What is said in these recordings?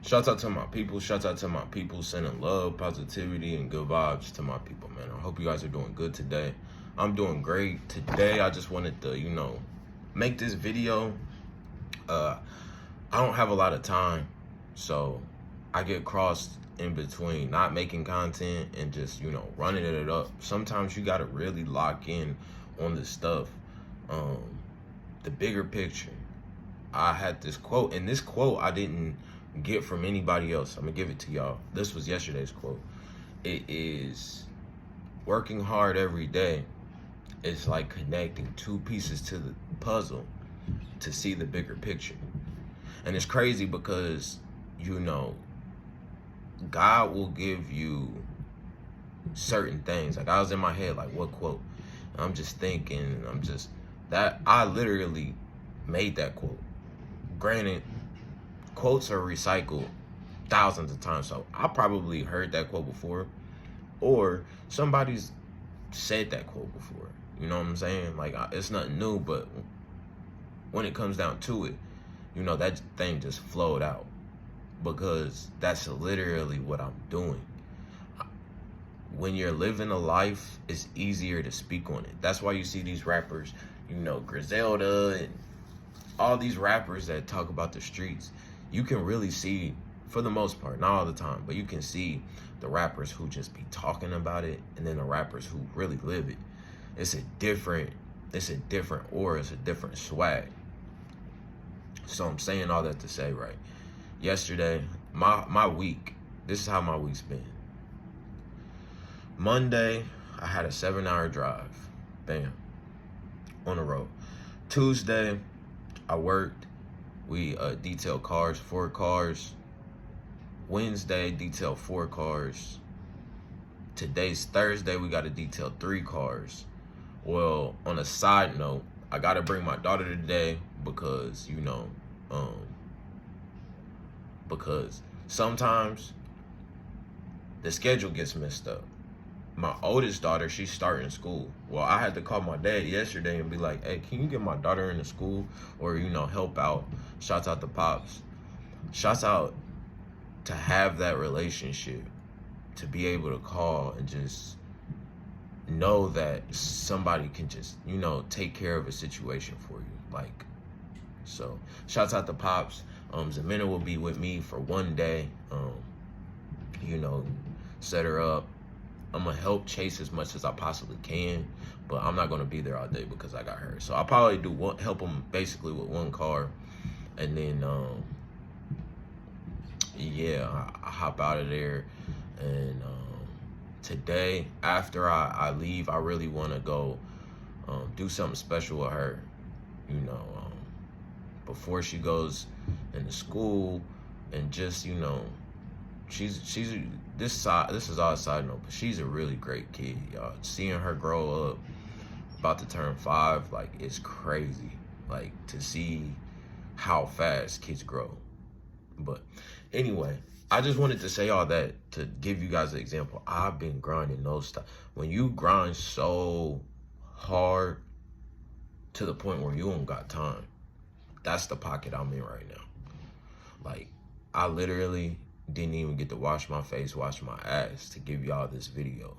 Shouts out to my people. Shouts out to my people. Sending love, positivity, and good vibes to my people, man. I hope you guys are doing good today. I'm doing great. Today, I just wanted to, make this video. I don't have a lot of time, so I get crossed in between not making content and just, running it up. Sometimes you got to really lock in on this stuff. The bigger picture. I had this quote, and this quote I didn't get from anybody else. I'm gonna give it to y'all. This was yesterday's quote. It is, working hard every day is like connecting two pieces to the puzzle to see the bigger picture. And it's crazy because, God will give you certain things. Like, I was in my head, like, what quote? And I'm just thinking, that I literally made that quote. Granted, quotes are recycled thousands of times, so I probably heard that quote before, or somebody's said that quote before. You know what I'm saying? Like, it's nothing new, but when it comes down to it, that thing just flowed out, because that's literally what I'm doing. When you're living a life, it's easier to speak on it. That's why you see these rappers, Griselda and all these rappers that talk about the streets. You can really see, for the most part, not all the time, but you can see the rappers who just be talking about it, and then the rappers who really live it. It's a different aura, it's a different swag. So I'm saying all that to say, right? Yesterday, my week, this is how my week's been. Monday, I had a 7-hour drive. Bam. On the road. Tuesday, I worked. We detailed cars, 4 cars. Wednesday, detailed 4 cars. Today's Thursday, we got to detail 3 cars. Well, on a side note, I got to bring my daughter today because, because sometimes the schedule gets messed up. My oldest daughter, she's starting school. Well, I had to call my dad yesterday and be like, hey, can you get my daughter into school, or, help out? Shouts out to Pops. Shouts out to have that relationship, to be able to call and just know that somebody can just, take care of a situation for you. Like, so shouts out to Pops. Zamina will be with me for one day, set her up. I'm going to help chase as much as I possibly can, but I'm not going to be there all day because I got hurt. So I'll probably help them basically with 1 car. And then, I hop out of there. And today, after I leave, I really want to go do something special with her, before she goes into school, and just, she's this is all a side note, but she's a really great kid, y'all. Seeing her grow up, about to turn 5, like, it's crazy, like, to see how fast kids grow. But anyway, I just wanted to say all that to give you guys an example. I've been grinding no stop. When you grind so hard to the point where you don't got time, that's the pocket I'm in right now. Like, I literally didn't even get to wash my face, wash my ass to give y'all this video,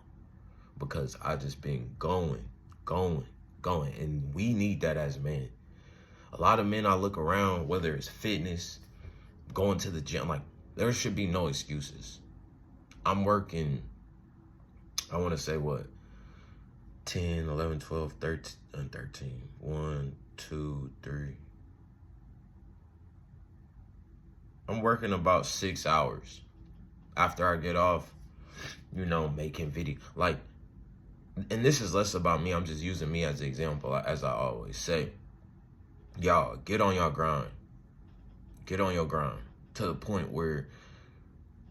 because I just been going. And we need that as men. A lot of men, I look around, whether it's fitness, going to the gym, like, there should be no excuses. I'm working, I want to say, 10, 11, 12, 13, 1, 2, 3. I'm working about 6 hours after I get off, making video. Like, and this is less about me. I'm just using me as an example, as I always say. Y'all, get on your grind. Get on your grind to the point where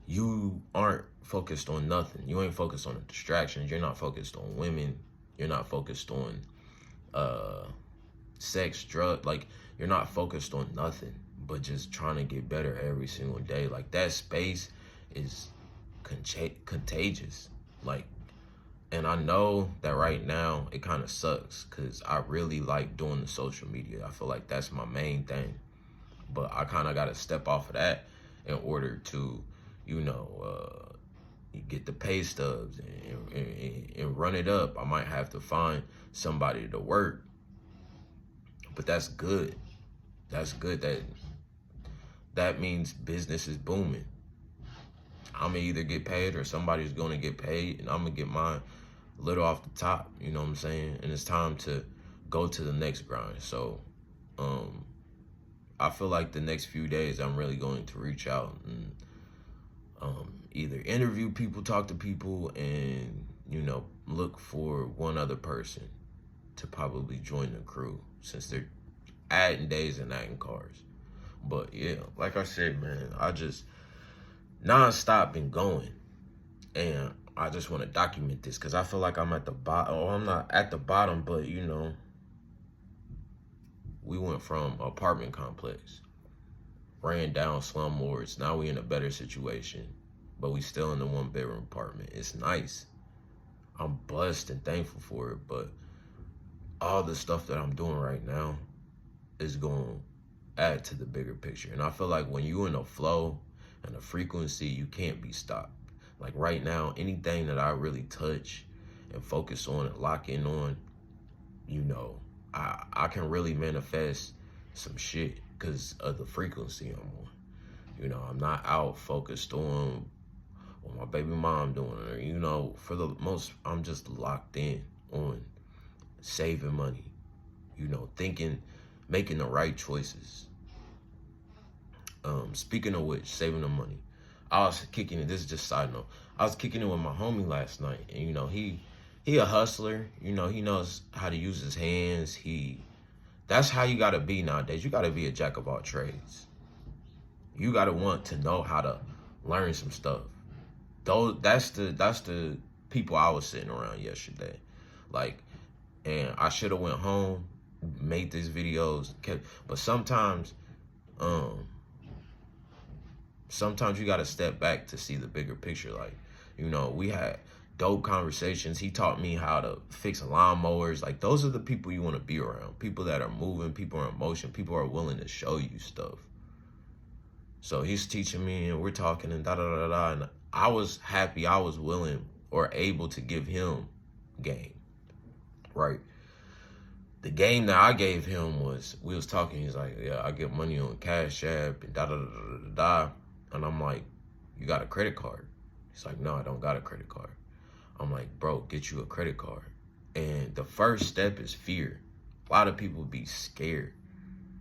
you aren't focused on nothing. You ain't focused on the distractions. You're not focused on women. You're not focused on sex, drug. Like, you're not focused on nothing, but just trying to get better every single day. Like, that space is contagious. Like, and I know that right now it kind of sucks because I really like doing the social media. I feel like that's my main thing. But I kind of got to step off of that in order to, you know, get the pay stubs and run it up. I might have to find somebody to work, but that's good. That's good. That means business is booming. I'm gonna either get paid or somebody's gonna get paid, and I'm gonna get mine a little off the top. You know what I'm saying? And it's time to go to the next grind. So, I feel like the next few days I'm really going to reach out and either interview people, talk to people, and, you know, look for one other person to probably join the crew, since they're adding days and adding cars. But yeah, like I said, man, I just non-stop been going, and I just want to document this because I feel like I'm at the bottom. Oh, I'm not at the bottom, but, you know, we went from apartment complex, ran down slumlords. Now we in a better situation, but we still in the 1-bedroom apartment. It's nice. I'm blessed and thankful for it, but all the stuff that I'm doing right now is going to add to the bigger picture. And I feel like when you in a flow and a frequency, you can't be stopped. Like right now, anything that I really touch and focus on and lock in on, you know, I can really manifest some shit because of the frequency I'm on. You know, I'm not out focused on what my baby mom doing, or, you know, for the most, I'm just locked in on saving money, you know, thinking, making the right choices. Speaking of which, saving the money, I was kicking it. This is just a side note. I was kicking it with my homie last night, and, you know, he a hustler. You know, he knows how to use his hands. That's how you gotta be nowadays. You gotta be a jack of all trades. You gotta want to know how to learn some stuff. That's the people I was sitting around yesterday. Like, and I should have went home, made these videos, but sometimes you gotta step back to see the bigger picture. Like, you know, we had dope conversations. He taught me how to fix lawnmowers. Like, those are the people you want to be around. People that are moving, people are in motion, people are willing to show you stuff. So he's teaching me, and we're talking, and da-da-da-da. And I was happy I was willing or able to give him game, right? The game that I gave him was, we was talking, he's like, yeah, I get money on Cash App and da-da-da-da-da. And I'm like, you got a credit card? He's like, no, I don't got a credit card. I'm like, bro, get you a credit card. And the first step is fear. A lot of people be scared,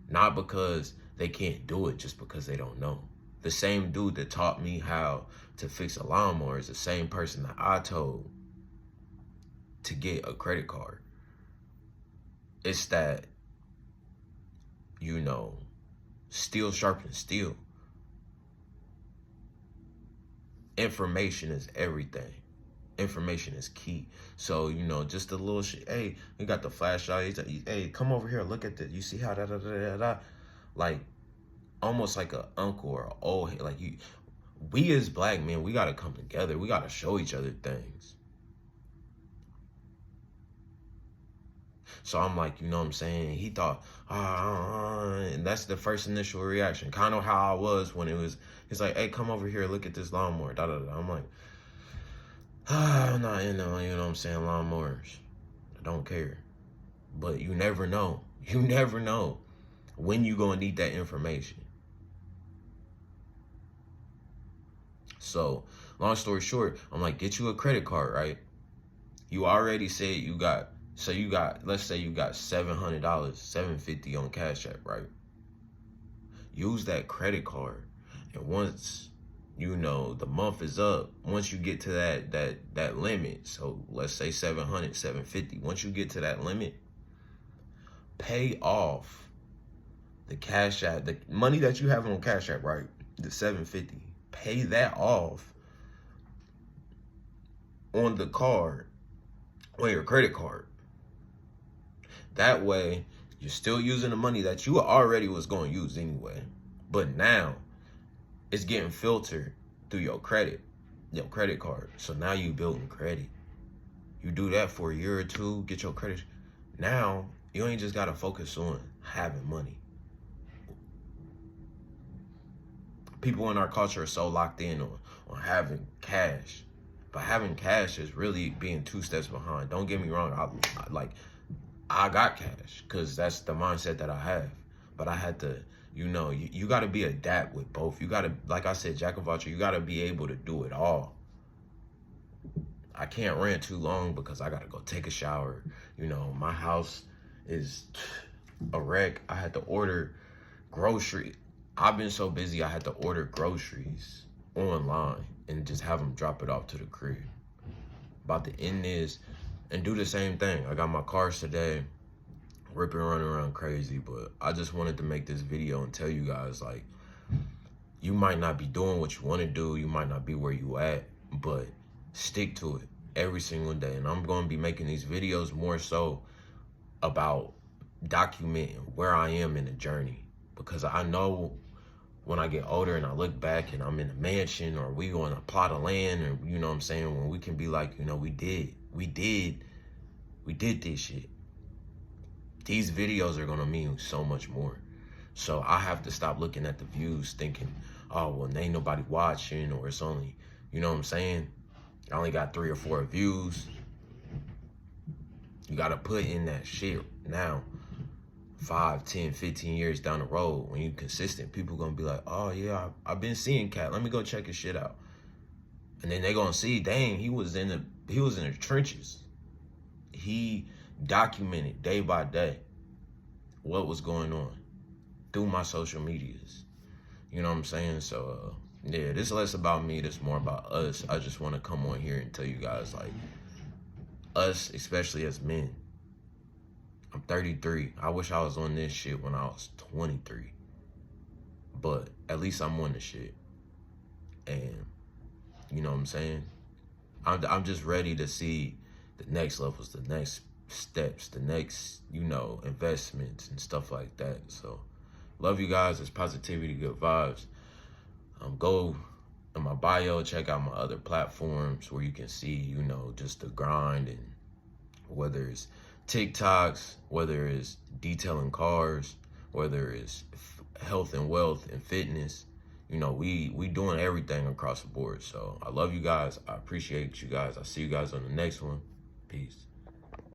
not because they can't do it, just because they don't know. The same dude that taught me how to fix a lawnmower is the same person that I told to get a credit card. It's that, you know, steel sharpens steel. Information is everything. Information is key. So, you know, just a little shit. Hey, we got the flashlight. Hey, come over here. Look at this. You see how da-da-da-da-da? Like, almost like an uncle or an old, like, we as black men, we got to come together. We got to show each other things. So I'm like, you know what I'm saying? He thought, and that's the first initial reaction. Kind of how I was when he's like, hey, come over here, look at this lawnmower, da-da-da. I'm like, I'm not in no, you know what I'm saying, lawnmowers. I don't care. But you never know. You never know when you gonna need that information. So, long story short, I'm like, get you a credit card, right? You already said let's say you got $700, $750 on Cash App, right? Use that credit card, and once, you know, the month is up, once you get to that limit, so let's say 700, 750, once you get to that limit, pay off the Cash App, the money that you have on Cash App, right? The 750, pay that off on the card, on your credit card. That way, you're still using the money that you already was going to use anyway. But now, it's getting filtered through your credit card. So now you building credit. You do that for a year or two, get your credit. Now, you ain't just got to focus on having money. people in our culture are so locked in on having cash. But having cash is really being 2 steps behind. Don't get me wrong. I got cash because that's the mindset that I have. But I had to, you got to be adapt with both. You got to, like I said, jack of all trades, you got to be able to do it all. I can't rant too long because I got to go take a shower. My house is a wreck. I had to order groceries. I've been so busy, I had to order groceries online and just have them drop it off to the crib. About to end this and do the same thing. I got my cars today, ripping, running around crazy, but I just wanted to make this video and tell you guys, like, you might not be doing what you want to do, you might not be where you at, but stick to it every single day. And I'm going to be making these videos more so about documenting where I am in the journey, because I know when I get older and I look back and I'm in a mansion or we on a plot of land, or you know what I'm saying, when we can be like, we did this shit. These videos are gonna mean so much more. So I have to stop looking at the views thinking, oh, well, ain't nobody watching, or it's only, you know what I'm saying? I only got 3 or 4 views. You gotta put in that shit now. 5, 10, 15 years down the road, when you consistent, people gonna be like, oh yeah, I've been seeing Cat. Let me go check his shit out. And then they gonna see, dang, he was in the trenches. He documented day by day what was going on through my social medias. You know what I'm saying? So yeah, this is less about me, this is more about us. I just want to come on here and tell you guys, like, us, especially as men. I'm 33. I wish I was on this shit when I was 23. But at least I'm on the shit. And you know what I'm saying? I'm just ready to see the next levels, the next steps, the next, investments and stuff like that. So love you guys. It's positivity, good vibes. Go in my bio, check out my other platforms where you can see, just the grind, and whether it's TikToks, whether it's detailing cars, whether it's health and wealth and fitness, we doing everything across the board. So I love you guys. I appreciate you guys. I'll see you guys on the next one. Peace.